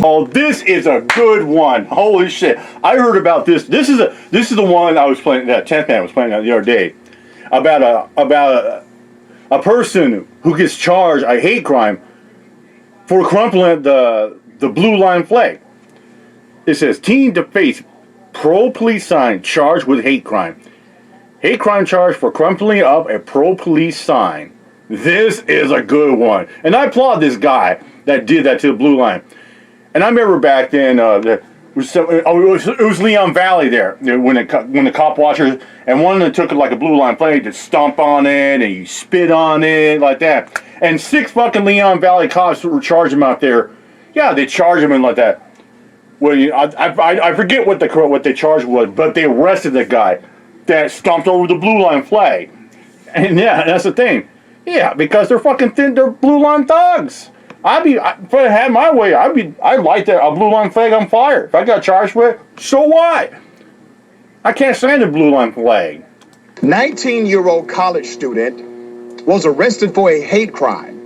Oh, this is a good one. Holy shit. I heard about this. This is the one I was playing, that 10th man was playing the other day. About a person who gets charged a hate crime for crumpling the blue line flag. It says teen to face pro-police sign charged with hate crime. Hate crime charge for crumpling up a pro-police sign. This is a good one. And I applaud this guy that did that to the blue line. And I remember back then, it was Leon Valley there when the cop watchers, and one of them took like a blue line flag to stomp on it and you spit on it like that. And 6 fucking Leon Valley cops were charging him out there. Yeah, they charged him in like that. Well, I forget what they charged was, but they arrested the guy that stomped over the blue line flag. And yeah, that's the thing. Yeah, because they're they're blue line thugs. If I had my way, I'd light a blue line flag on fire. If I got charged with it, so what? I can't stand a blue line flag. 19-year-old college student was arrested for a hate crime.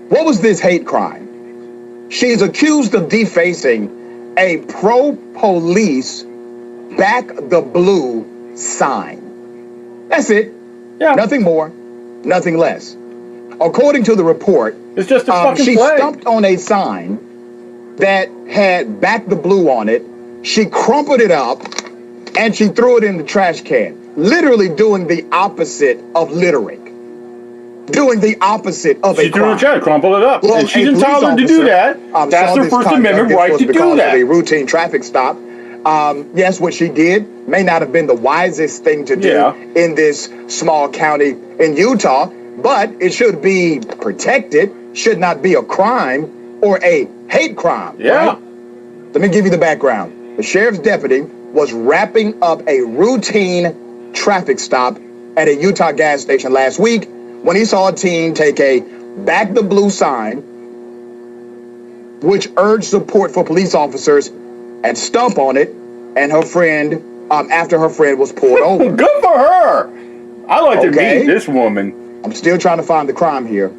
What was this hate crime? She is accused of defacing a pro-police back the blue sign. That's it. Yeah. Nothing more, nothing less. According to the report, it's just a fucking she flag. stumped on a sign that had back the blue on it. She crumpled it up and she threw it in the trash can, literally doing the opposite of littering. Doing the opposite of a crime. She threw it in the trash, crumpled it up. Well, and she's entitled to do that. That's her First Amendment right to do that. A routine traffic stop. Yes, what she did may not have been the wisest thing to do in this small county in Utah, but it should be protected, should not be a crime or a hate crime. Yeah. Right? Let me give you the background. The sheriff's deputy was wrapping up a routine traffic stop at a Utah gas station last week when he saw a teen take a back the blue sign, which urged support for police officers, and stomp on it, and her friend, after her friend was pulled over. Good for her. I like to meet this woman. I'm still trying to find the crime here.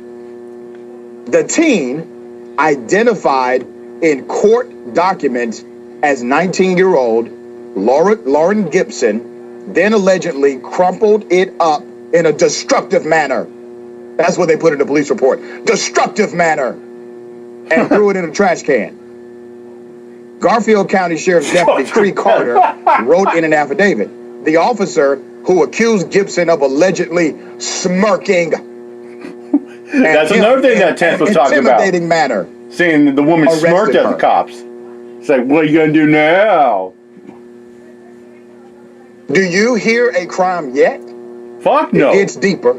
The teen, identified in court documents as 19-year-old Lauren Gibson, then allegedly crumpled it up in a destructive manner. That's what they put in the police report. Destructive manner. And threw it in a trash can. Garfield County Sheriff's Deputy Cree Carter wrote in an affidavit. The officer who accused Gibson of allegedly smirking. That's another thing that Tenth was talking about. Intimidating manner. Saying the woman smirked at the cops. It's like, what are you going to do now? Do you hear a crime yet? Fuck no. It's deeper.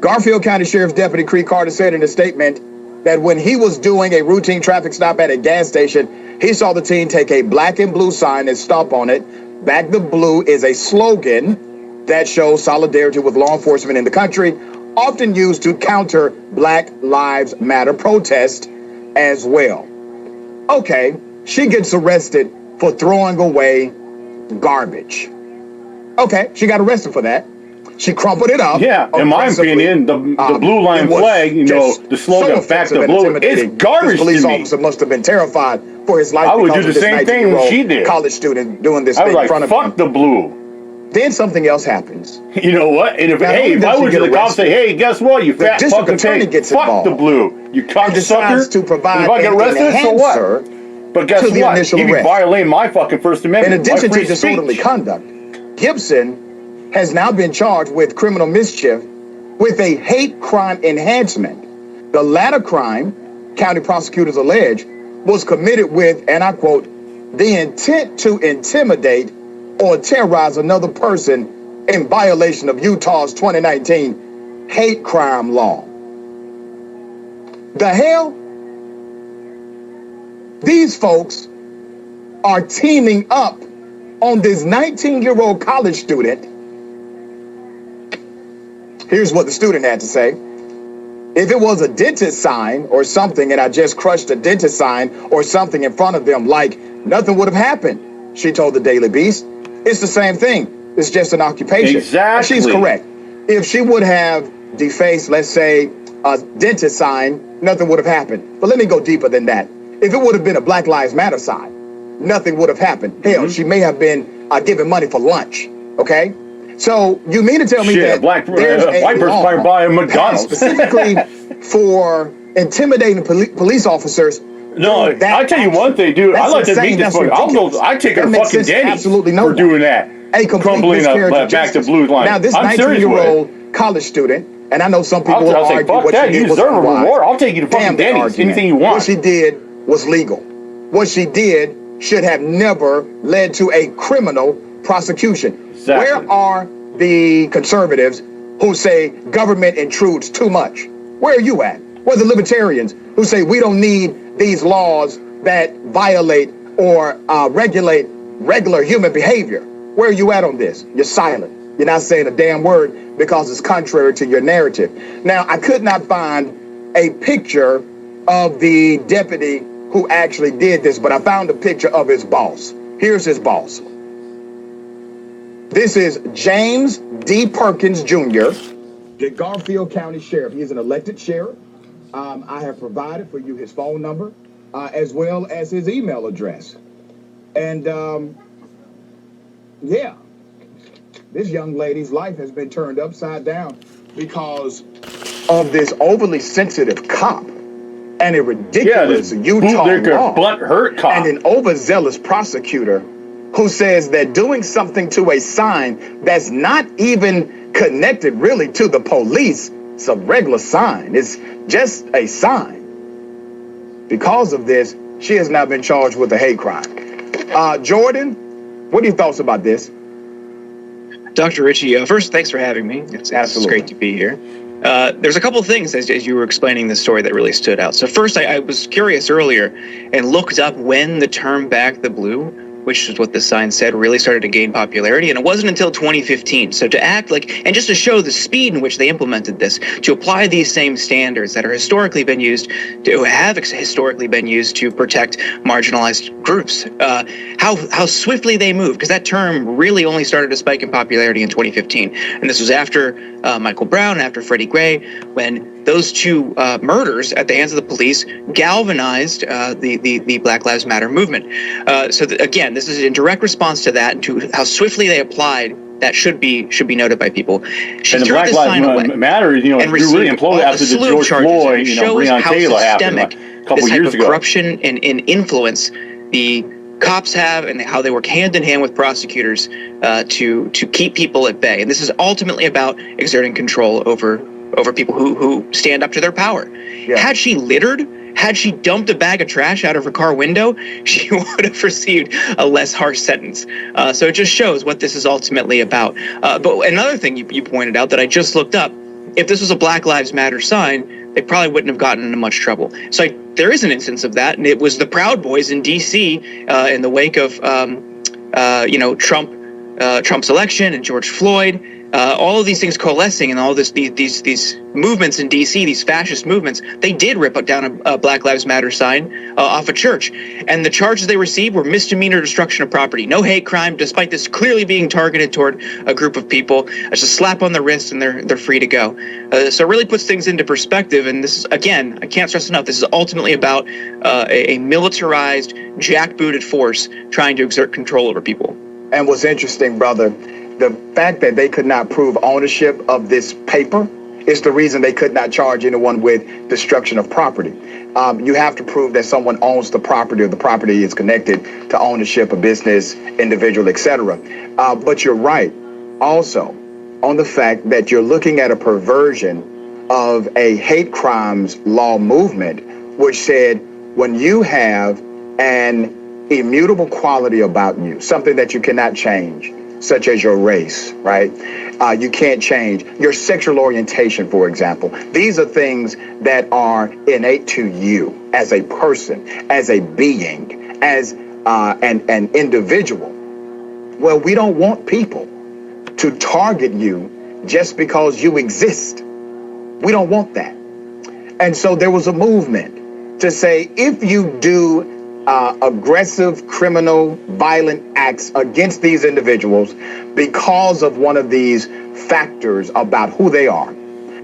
Garfield County Sheriff's Deputy Cree Carter said in a statement that when he was doing a routine traffic stop at a gas station, he saw the teen take a black and blue sign and stomp on it. Back the blue is a slogan that shows solidarity with law enforcement in the country, often used to counter Black Lives Matter protests as well. Okay, she gets arrested for throwing away garbage. Okay, she got arrested for that. She crumpled it up. Yeah, in my opinion, the blue line flag, the slogan, back the blue, it's garbage to me. Police officer must have been terrified for his life. I would do the same thing when she did. College student doing this thing in front of him. Fuck the blue. Then something else happens. You know what? And if I went to the cops and say, hey, guess what? You fat fucking pig. Fuck the blue. You cocksucker. To provide if I get arrested, so what? But guess what? He'd be violating my fucking First Amendment. In addition to disorderly conduct, Gibson has now been charged with criminal mischief with a hate crime enhancement. The latter crime, county prosecutors allege, was committed with, and I quote, the intent to intimidate or terrorize another person in violation of Utah's 2019 hate crime law. The hell? These folks are teaming up on this 19-year-old college student. Here's what the student had to say. If it was a dentist sign or something and I just crushed a dentist sign or something in front of them, like nothing would have happened, she told the Daily Beast. It's the same thing. It's just an occupation. Exactly. She's correct. If she would have defaced, let's say, a dentist sign, nothing would have happened. But let me go deeper than that. If it would have been a Black Lives Matter sign, nothing would have happened. Hell, she may have been giving money for lunch, okay? So you mean to tell me that there's a white person probably buy a McDonald's specifically for intimidating police officers? No, I tell you one thing, dude. I like to meet this fucking. I take her to fucking Denny's for doing that. A crumbling back to blue line. Now this 19-year-old college student, and I know some people will argue what she did was unwise. Reward. I'll take you to fucking Denny's. Anything you want. What she did was legal. What she did should have never led to a criminal prosecution. Exactly. Where are the conservatives who say government intrudes too much? Where are you at? Where are the libertarians who say we don't need these laws that violate or regulate regular human behavior? Where are you at on this? You're silent. You're not saying a damn word because it's contrary to your narrative. Now, I could not find a picture of the deputy who actually did this, but I found a picture of his boss. Here's his boss. This is James D. Perkins Jr., the Garfield County Sheriff. He is an elected sheriff. I have provided for you his phone number as well as his email address. And yeah, this young lady's life has been turned upside down because of this overly sensitive cop and a ridiculous Utah law butt-hurt cop and an overzealous prosecutor who says that doing something to a sign that's not even connected really to the police, it's a regular sign, it's just a sign. Because of this, she has now been charged with a hate crime. Jordan, what are your thoughts about this? Dr. Ritchie, first, thanks for having me. It's great to be here. There's a couple of things as you were explaining the story that really stood out. So first, I was curious earlier and looked up when the term "back the blue," which is what the sign said, really started to gain popularity. And it wasn't until 2015. So to act like, and just to show the speed in which they implemented this, to apply these same standards that are historically been used to protect marginalized groups, how swiftly they moved, because that term really only started to spike in popularity in 2015. And this was after Michael Brown, after Freddie Gray, when those two murders at the hands of the police galvanized the Black Lives Matter movement. Again, this is in direct response to that and to how swiftly they applied. That should be noted by people. She and the Black Lives Matter, you really imploded after the George Floyd, Breonna Taylor happened a couple years ago. Corruption and influence the cops have, and how they work hand in hand with prosecutors to keep people at bay. And this is ultimately about exerting control over people who stand up to their power. Yeah. Had she littered, had she dumped a bag of trash out of her car window, she would have received a less harsh sentence. So it just shows what this is ultimately about. But another thing you pointed out that I just looked up, if this was a Black Lives Matter sign, they probably wouldn't have gotten into much trouble. So there is an instance of that, and it was the Proud Boys in D.C. In the wake of Trump's election and George Floyd. All of these things coalescing and all these movements in D.C., these fascist movements, they did rip down a Black Lives Matter sign off a church. And the charges they received were misdemeanor destruction of property. No hate crime, despite this clearly being targeted toward a group of people. It's a slap on the wrist and they're free to go. So it really puts things into perspective. And this is, again, I can't stress enough, this is ultimately about a militarized, jackbooted force trying to exert control over people. And what's interesting, brother, the fact that they could not prove ownership of this paper is the reason they could not charge anyone with destruction of property. You have to prove that someone owns the property or the property is connected to ownership, a business, individual, etc. But you're right also on the fact that you're looking at a perversion of a hate crimes law movement, which said when you have an immutable quality about you, something that you cannot change, such as your race, right? You can't change your sexual orientation, for example. These are things that are innate to you as a person, as a being, as an individual. Well, we don't want people to target you just because you exist. We don't want that. And so there was a movement to say, if you do aggressive, criminal, violent acts against these individuals because of one of these factors about who they are,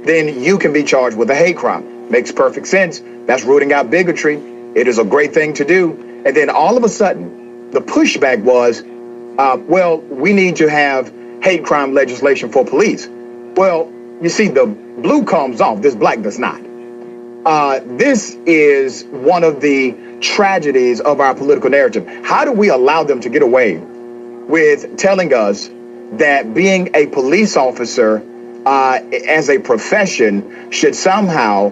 then you can be charged with a hate crime. Makes perfect sense. That's rooting out bigotry. It is a great thing to do. And then all of a sudden, the pushback was, well, we need to have hate crime legislation for police. Well, you see, the blue comes off, this black does not. This is one of the tragedies of our political narrative. How do we allow them to get away with telling us that being a police officer as a profession should somehow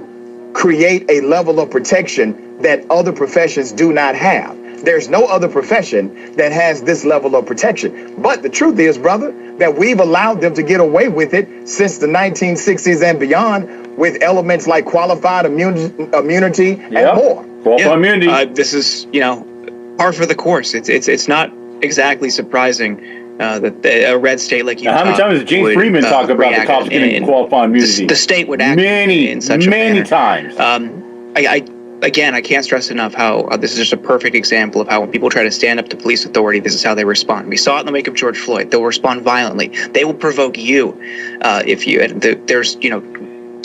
create a level of protection that other professions do not have? There's no other profession that has this level of protection. But the truth is, brother, that we've allowed them to get away with it since the 1960s and beyond, with elements like qualified immunity and more. Qualified immunity. This is, par for the course. It's not exactly surprising that a red state like Utah. Now, how many times did James Freeman talk about the cops getting qualified immunity? The state would act in such a manner. Many times. Again, I can't stress enough how this is just a perfect example of how when people try to stand up to police authority, this is how they respond. We saw it in the wake of George Floyd. They'll respond violently. They will provoke you if you. There's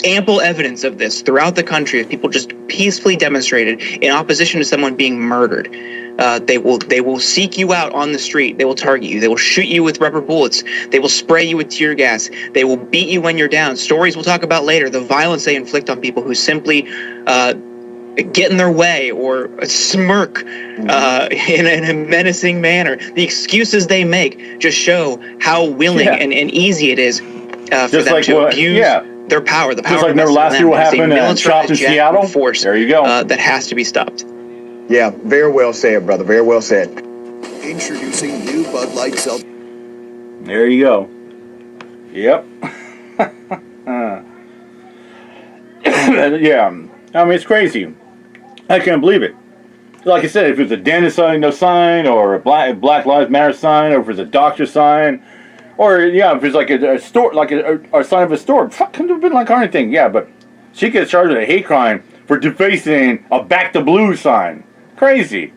ample evidence of this throughout the country of people just peacefully demonstrated in opposition to someone being murdered. They will seek you out on the street. They will target you. They will shoot you with rubber bullets. They will spray you with tear gas. They will beat you when you're down. Stories we'll talk about later. The violence they inflict on people who simply get in their way or smirk in a menacing manner. The excuses they make just show how willing and easy it is for them to abuse their power. The power. Just like remember last year what happened and chopped in Seattle? Force, there you go. That has to be stopped. Yeah, very well said, brother. Very well said. Introducing new Bud Light Seltzer. There you go. Yep. Yeah. I mean, it's crazy. I can't believe it. Like I said, if it's a dentist sign or a Black Lives Matter sign, or if it's a doctor sign, or if it's like a store, like a sign of a store, couldn't have been like anything. Yeah, but she gets charged with a hate crime for defacing a Back to Blue sign. Crazy.